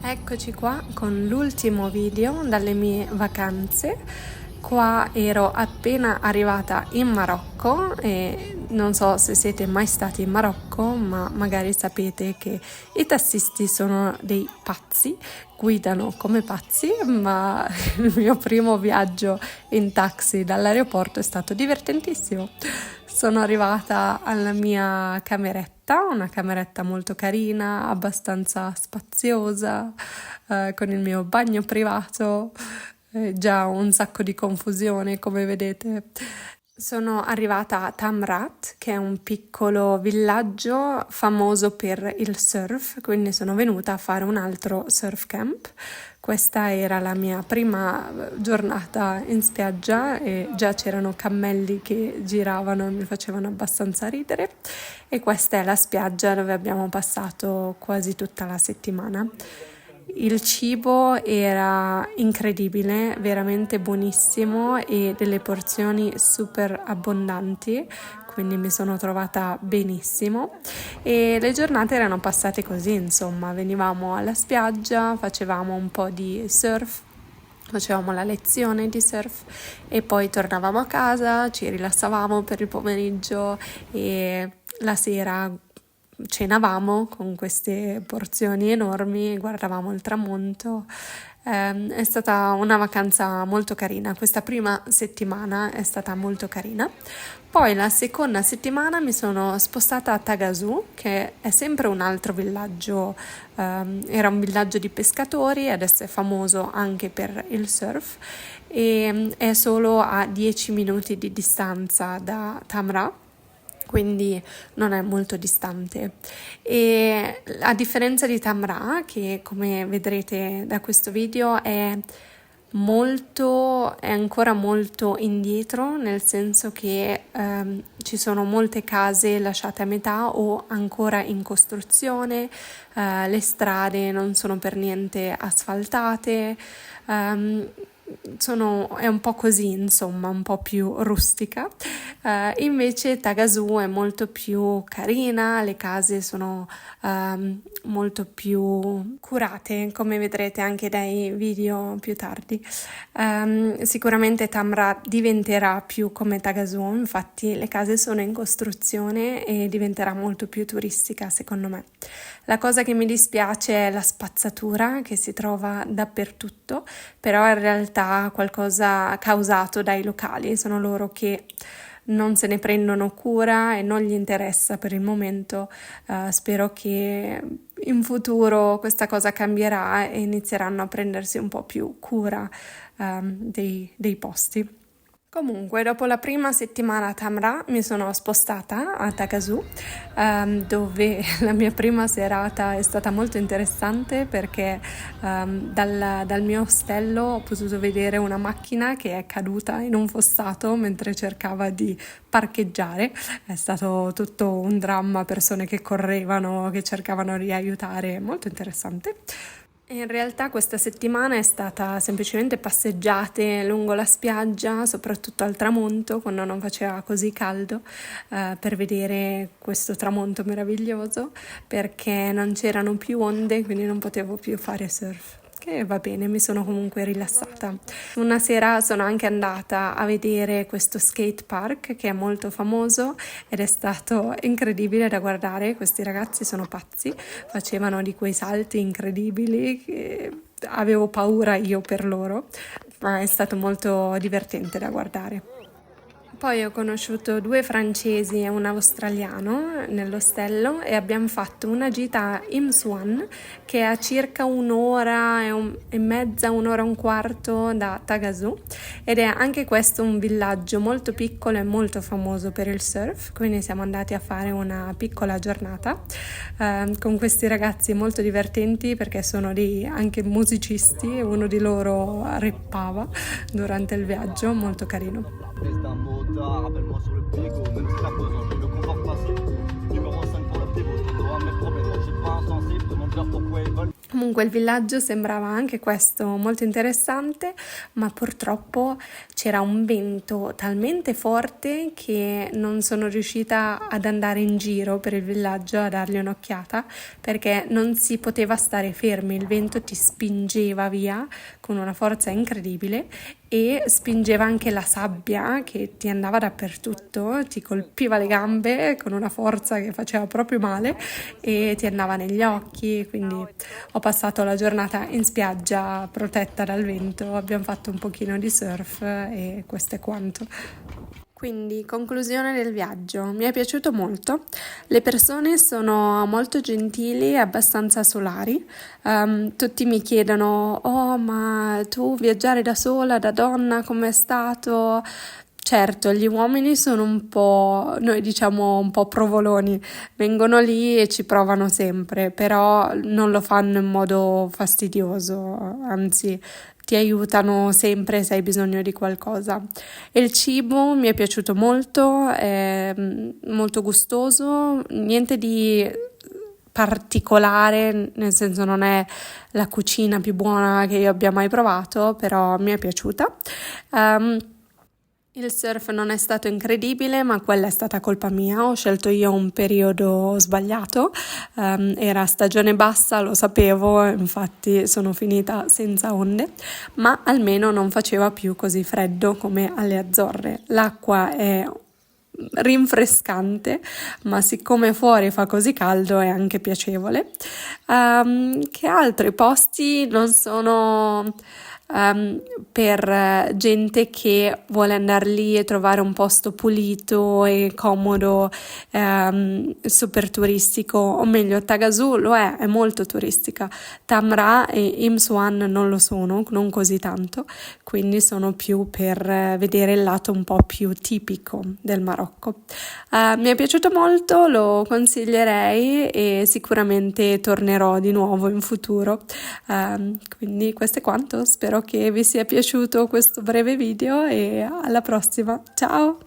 Eccoci qua con l'ultimo video dalle mie vacanze. Qua ero appena arrivata in Marocco e non so se siete mai stati in Marocco, ma magari sapete che i tassisti sono dei pazzi, guidano come pazzi, ma il mio primo viaggio in taxi dall'aeroporto è stato divertentissimo. Sono arrivata alla mia cameretta, una cameretta molto carina, abbastanza spaziosa, con il mio bagno privato, già un sacco di confusione, come vedete. Sono arrivata a Tamrat, che è un piccolo villaggio famoso per il surf, quindi sono venuta a fare un altro surf camp. Questa era la mia prima giornata in spiaggia e già c'erano cammelli che giravano e mi facevano abbastanza ridere. E questa è la spiaggia dove abbiamo passato quasi tutta la settimana. Il cibo era incredibile, veramente buonissimo e delle porzioni super abbondanti, quindi mi sono trovata benissimo e le giornate erano passate così, insomma, venivamo alla spiaggia, facevamo un po' di surf, facevamo la lezione di surf e poi tornavamo a casa, ci rilassavamo per il pomeriggio e la sera cenavamo con queste porzioni enormi, guardavamo il tramonto. È stata una vacanza molto carina, questa prima settimana è stata molto carina. Poi la seconda settimana mi sono spostata a Tagazou, che è sempre un altro villaggio, era un villaggio di pescatori, adesso è famoso anche per il surf e è solo a 10 minuti di distanza da Tamra, quindi non è molto distante. E a differenza di Tamra, che come vedrete da questo video è ancora molto indietro, nel senso che ci sono molte case lasciate a metà o ancora in costruzione, le strade non sono per niente asfaltate, è un po' così, insomma, un po' più rustica. Invece Tagazou è molto più carina, le case sono molto più curate, come vedrete anche dai video più tardi. Sicuramente Tamra diventerà più come Tagazou, infatti le case sono in costruzione e diventerà molto più turistica, secondo me. La cosa che mi dispiace è la spazzatura che si trova dappertutto, però in realtà qualcosa causato dai locali, sono loro che non se ne prendono cura e non gli interessa per il momento. Spero che in futuro questa cosa cambierà e inizieranno a prendersi un po' più cura dei posti. Comunque, dopo la prima settimana a Tamra mi sono spostata a Tagazou, dove la mia prima serata è stata molto interessante perché dal mio ostello ho potuto vedere una macchina che è caduta in un fossato mentre cercava di parcheggiare. È stato tutto un dramma, persone che correvano, che cercavano di aiutare, molto interessante. In realtà questa settimana è stata semplicemente passeggiate lungo la spiaggia, soprattutto al tramonto, quando non faceva così caldo, per vedere questo tramonto meraviglioso, perché non c'erano più onde, quindi non potevo più fare surf. Che va bene, mi sono comunque rilassata. Una sera sono anche andata a vedere questo skate park che è molto famoso ed è stato incredibile da guardare. Questi ragazzi sono pazzi, facevano di quei salti incredibili che avevo paura io per loro, ma è stato molto divertente da guardare. Poi ho conosciuto 2 francesi e un australiano nell'ostello e abbiamo fatto una gita a Imsouane, che è a circa un'ora e mezza, un'ora e un quarto da Tagazou, ed è anche questo un villaggio molto piccolo e molto famoso per il surf, quindi siamo andati a fare una piccola giornata con questi ragazzi molto divertenti perché sono anche musicisti e uno di loro rappava durante il viaggio, molto carino. Rappelle-moi sur le frigo, même si t'as besoin, je le confort passé. Numéro 5 pour le pivot, je dois mes problèmes, je suis pas insensible, demande-leur pourquoi ils veulent. Comunque il villaggio sembrava anche questo molto interessante, ma purtroppo c'era un vento talmente forte che non sono riuscita ad andare in giro per il villaggio a dargli un'occhiata perché non si poteva stare fermi, il vento ti spingeva via con una forza incredibile e spingeva anche la sabbia che ti andava dappertutto, ti colpiva le gambe con una forza che faceva proprio male e ti andava negli occhi, quindi ho passato la giornata in spiaggia protetta dal vento, abbiamo fatto un pochino di surf e questo è quanto. Quindi, conclusione del viaggio, mi è piaciuto molto, le persone sono molto gentili e abbastanza solari. Tutti mi chiedono, oh ma tu viaggiare da sola, da donna, com'è stato? Certo, gli uomini sono un po', noi diciamo un po' provoloni, vengono lì e ci provano sempre, però non lo fanno in modo fastidioso, anzi ti aiutano sempre se hai bisogno di qualcosa. E il cibo mi è piaciuto molto, è molto gustoso, niente di particolare, nel senso non è la cucina più buona che io abbia mai provato, però mi è piaciuta. Il surf non è stato incredibile, ma quella è stata colpa mia, ho scelto io un periodo sbagliato, era stagione bassa, lo sapevo, infatti sono finita senza onde, ma almeno non faceva più così freddo come alle Azzorre. L'acqua è rinfrescante, ma siccome fuori fa così caldo è anche piacevole. Che altri posti non sono per gente che vuole andare lì e trovare un posto pulito e comodo, super turistico, o meglio Tagazu lo è molto turistica. Tamra e Imswan non lo sono, non così tanto, quindi sono più per vedere il lato un po' più tipico del Marocco. Mi è piaciuto molto, lo consiglierei e sicuramente tornerò di nuovo in futuro. Quindi questo è quanto, spero che vi sia piaciuto questo breve video e alla prossima, ciao!